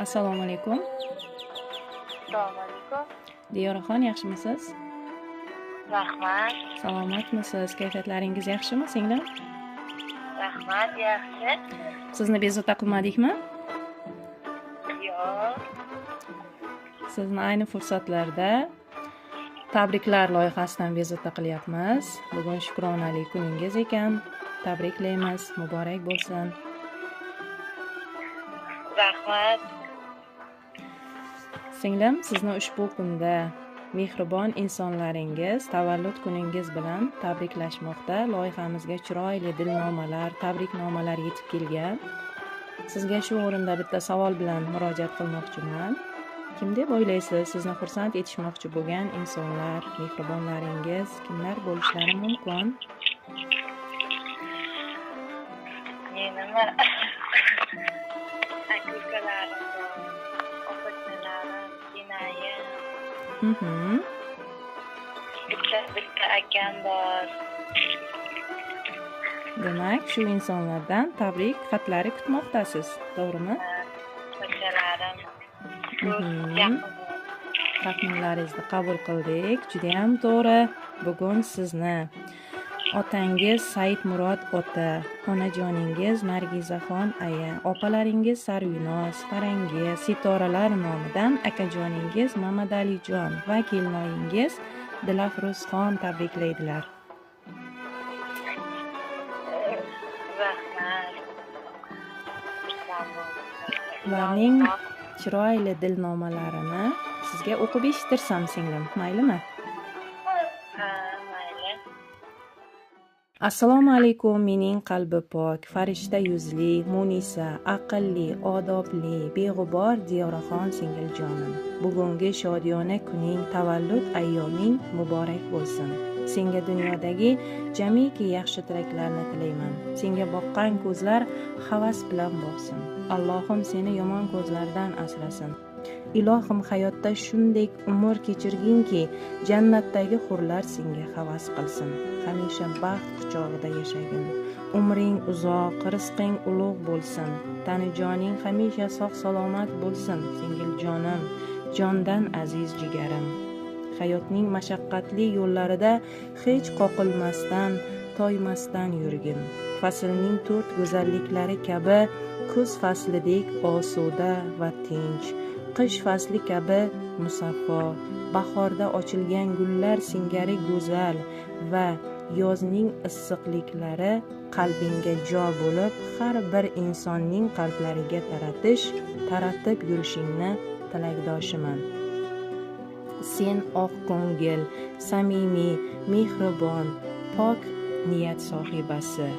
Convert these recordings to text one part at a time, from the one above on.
Assalomu alaykum. Assalomu alaykum. Diyoraxon, yaxshimisiz? Rahmat. Salomatmisiz? Kayfiyatlaringiz yaxshimi, singlim? Rahmat, yaxshi. Sizni bezovta qilmadikmi? Yo'q. Sizni ayni fursatlarda tabriklar loyihasidan bezovta qilyapmiz. Bugun shukronalik kuningiz ekan. Tabriklaymiz. Muborak bo'lsin. Rahmat. Singlim, sizni ushbu kunda mehribon insonlaringiz tavallud kuningiz bilan tabriklashmoqda. Loyihamizga chiroyli dilnomalar, tabriknomalar yetib kelgan. Sizga shu o'rinda bitta savol bilan murojaat qilmoqchiman. Kim deb o'ylaysiz? Sizni xursand etishmoqchi bo'lgan insonlar, mehribonlaringiz kimlar bo'lishlari mumkin? Menimi aka-ukalarim bor, opa-sinalarim, jinayim. Bitta akam bor. Demak, shu insonlardan tabrik xatlari kutmoqdasiz, to'g'rimi? Akalarim. Taxminlaringizni qabul qildik. Juda ham to'g'ri. Bugun sizni otangiz Saidmurod ota, onajoningiz Nargizaxon aya, opalaringiz Sarvinoz, Farangiz, Sitoralar nomidan akajoningiz Mamadalijon va kelinoyingiz Dilafruzxon tabriklaydilar. Rahmat. Ularning chiroyli dilnomalarini sizga o'qib eshittirsam, singlim, maylimi? Ha, mayli. Assalomu alaykum, mening qalbi pok, farishta yuzli, munisa, aqlli, odobli, beg'ubor Diyoraxon singiljonim. Bugungi shodiyona kuning, tavallud ayyoming muborak bo'lsin. Senga dunyodagi jamiki yaxshi tilaklarni tilayman. Senga boqqan ko'zlar havas bilan boqsin. Allohim seni yomon ko'zlardan asrasin. Ilohim hayotda shunday umr kechirginki, jannatdagi hurlar senga havas qilsin. Hamisha baxt quchog'ida yashagin. Umring uzoq, rizqing ulug' bo'lsin. Tanijoning hamisha sog' salomat bo'lsin, singiljonim, jondan aziz jigarim. Hayotning mashaqqatli yo'llarida hech qoqilmasdan, toymasdan yurgin. Faslning 4 go'zalliklari kabi kuz faslidek osuda va tinch, qish fasli kabi musaffo, bahorda ochilgan gullar singari go'zal va yozning issiqliklari qalbingga jo bo'lib, har bir insonning qalblariga taratib yurishingni tilakdoshiman. Sen oq ko'ngil, samimiy, mehribon, pok niyat sohibasi.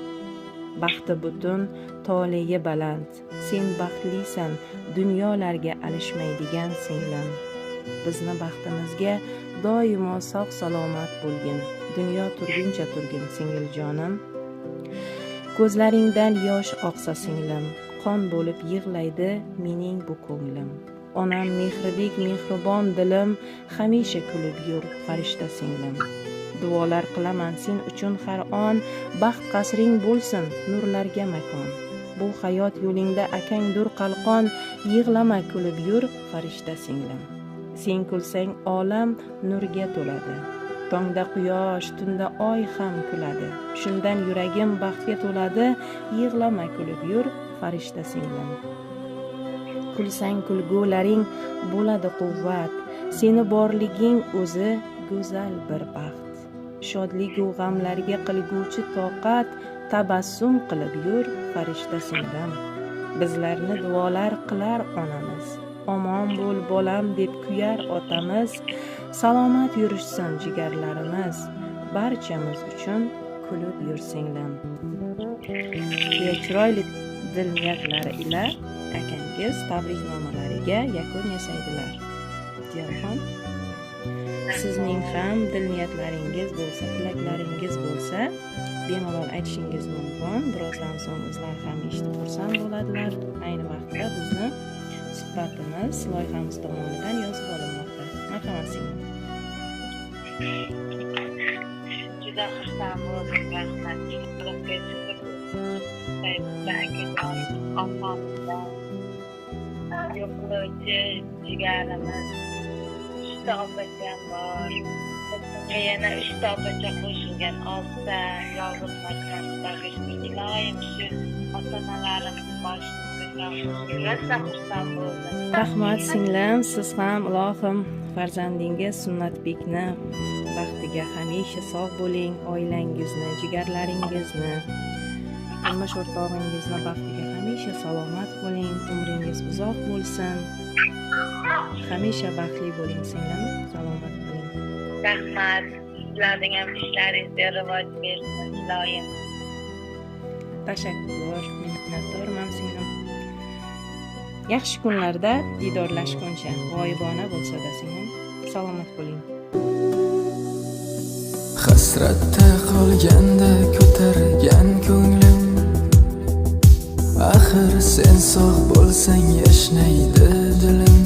Baxti butun, toleyi baland. Sen baxtlisan, dunyolarga alishmaydigan singlim. Bizni baxtimizga doimo sog' salomat bo'lgin. Dunyo turguncha turgin, singiljonim. Ko'zlaringdan yosh oqsa singlim, qon bo'lib yig'laydi mening bu ko'nglim. Onam mehridek mehribon dilim, hamisha kulib yur, farishta singlim. Duolar qilaman sen uchun har on, baxt qasring bo'lsin, nurlarga makon. Bu hayot yo'lingda akangdur qalqon, yig'lama kulib yur, farishta singlim. Sen kulsang olam nurga to'ladi. Tongda quyosh, tunda oy ham kuladi. Shundan yuragim baxtga to'ladi, yig'lama kulib yur, farishta singlim. Kulsang kulgularing bo'ladi quvvat, seni borliging o'zi go'zal bir baxt. Shodlik u g'amlarga qilguvchi toqat, tabassum qilib yur, farishta singlim. Bizlarni duolar qilar onamiz, omon bo'l bolam deb kuyar otamiz. Salomat yurishsin jigarlarimiz, barchamiz uchun kulib yur singlim. Chiroyli dil niyatlari ila akangiz tabriknomalariga yakun yasaydilar. Diyoraxon, sizning ham dil niyatlaringiz bo'lsa, tilaklaringiz bo'lsa, bemalol aytishingiz mumkin. Birozdan so'ng o'zlari ham eshitib xursand bo'ladilar. Ayni vaqtda bizni suhbatimiz loyihamiz tomonidan yozib olinmoqda. Marhamat singlim. Juda xursand bo'ldim, rahmat. Opamdan qiluvchi jigarimiz 3 ta opacham bor. Bizga yana 3 ta opacha qo'shilgan 6 ta yolg'iz farzand bag'ishlik iloyim shu ota-onalarimiz boshimizga rosa xursand bo'ldim. Rahmat singlim, siz ham ilohim farzandingiz Sunnatbekni baxtiga hamisha sog' bo'ling, oilangizni, jigarlaringizni, turmush o'rtog'ingizni baxtiga hamisha salomat bo'ling, umringiz uzoq bo'lsin. Hamisha baxtli bo'ling singlim, salomat bo'ling. Rahmat. Sizlarning ham ishlaringizga rivoj bersin iloyim. Tashakkur, minnatdorman singlim. Yaxshi kunlarda didorlashguncha, g'oyibona bo'lsa-da singlim, salomat bo'ling. Hasratda qolganda ko'targan ko'nglim, axir sen sog' bo'lsang yashnaydi dilim.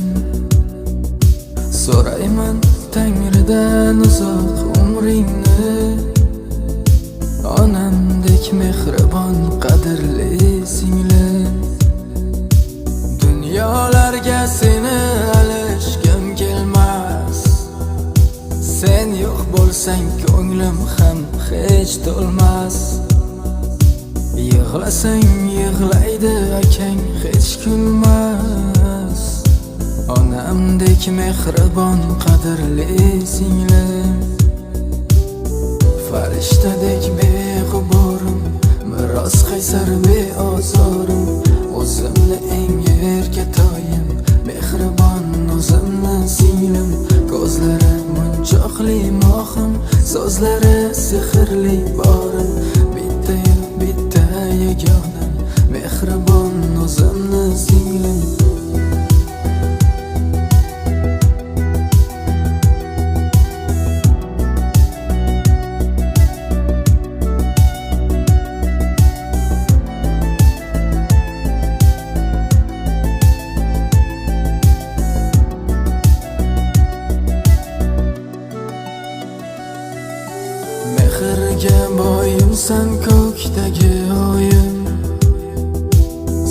So'rayman Tangridan uzoq umringni, onamdek mehribon qadrli singlim. Dunyolarga seni alishgim kelmas, sen yo'q bo'lsang ko'nglim ham hech to'lmas. Yig'lasang yig'laydi akang hech kulmas, onamdek mehribon qadrli singlim. Farishtadek beg'uborim, biroz qaysar beozorim, o'zimni eng erkatoyim, mehribon o'zimni singlim. Ko'zlari munchoqli mohim, so'zlari sehrli borim, bitta-yu bitta yagonam, mehribon o'zimni singlim. Mehrga boyimsan ko'kdagi oyim,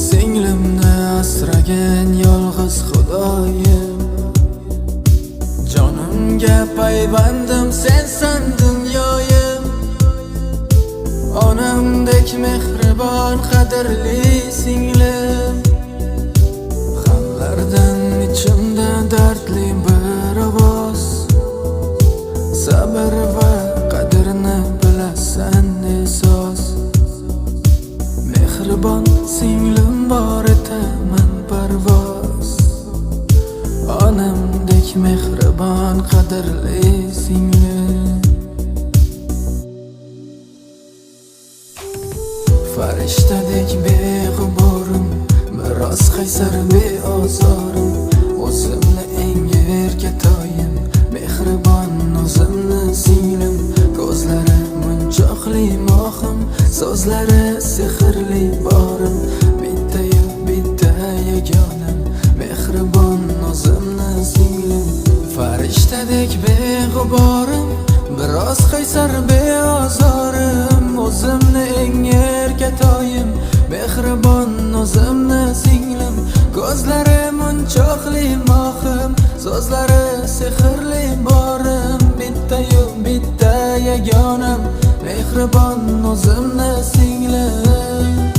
singlimni asragan yolg'iz xudoyim. Jonimga paybandim sensan dunyoyim, onamdek mehribon qadrli singlim. G'amlardan ichimda dardli bir ovoz, sabr va qadrni bilasan esos. Mehribon singlim bor etaman parvoz, onamdek mehribon qadrli singlim. Farishtadek beg'uborim, biroz qaysar beozorim, o'zimni eng erkatoyim, mehribon o'zimni singlim. Ko'zlari munchoqli mohim, so'zlari sehrli borim, bitta-yu bitta yagonam, mehribon o'zimni singlim. Farishtadek beg'uborim, biroz qaysar beozorim, o'zimni eng erkatoyim, mehribon o'zimni singlim. Ko'zlari munchoqli mohim, so'zlari sehrli borim, bitta-yu bitta yagonam, mehribon o'zimni singlim.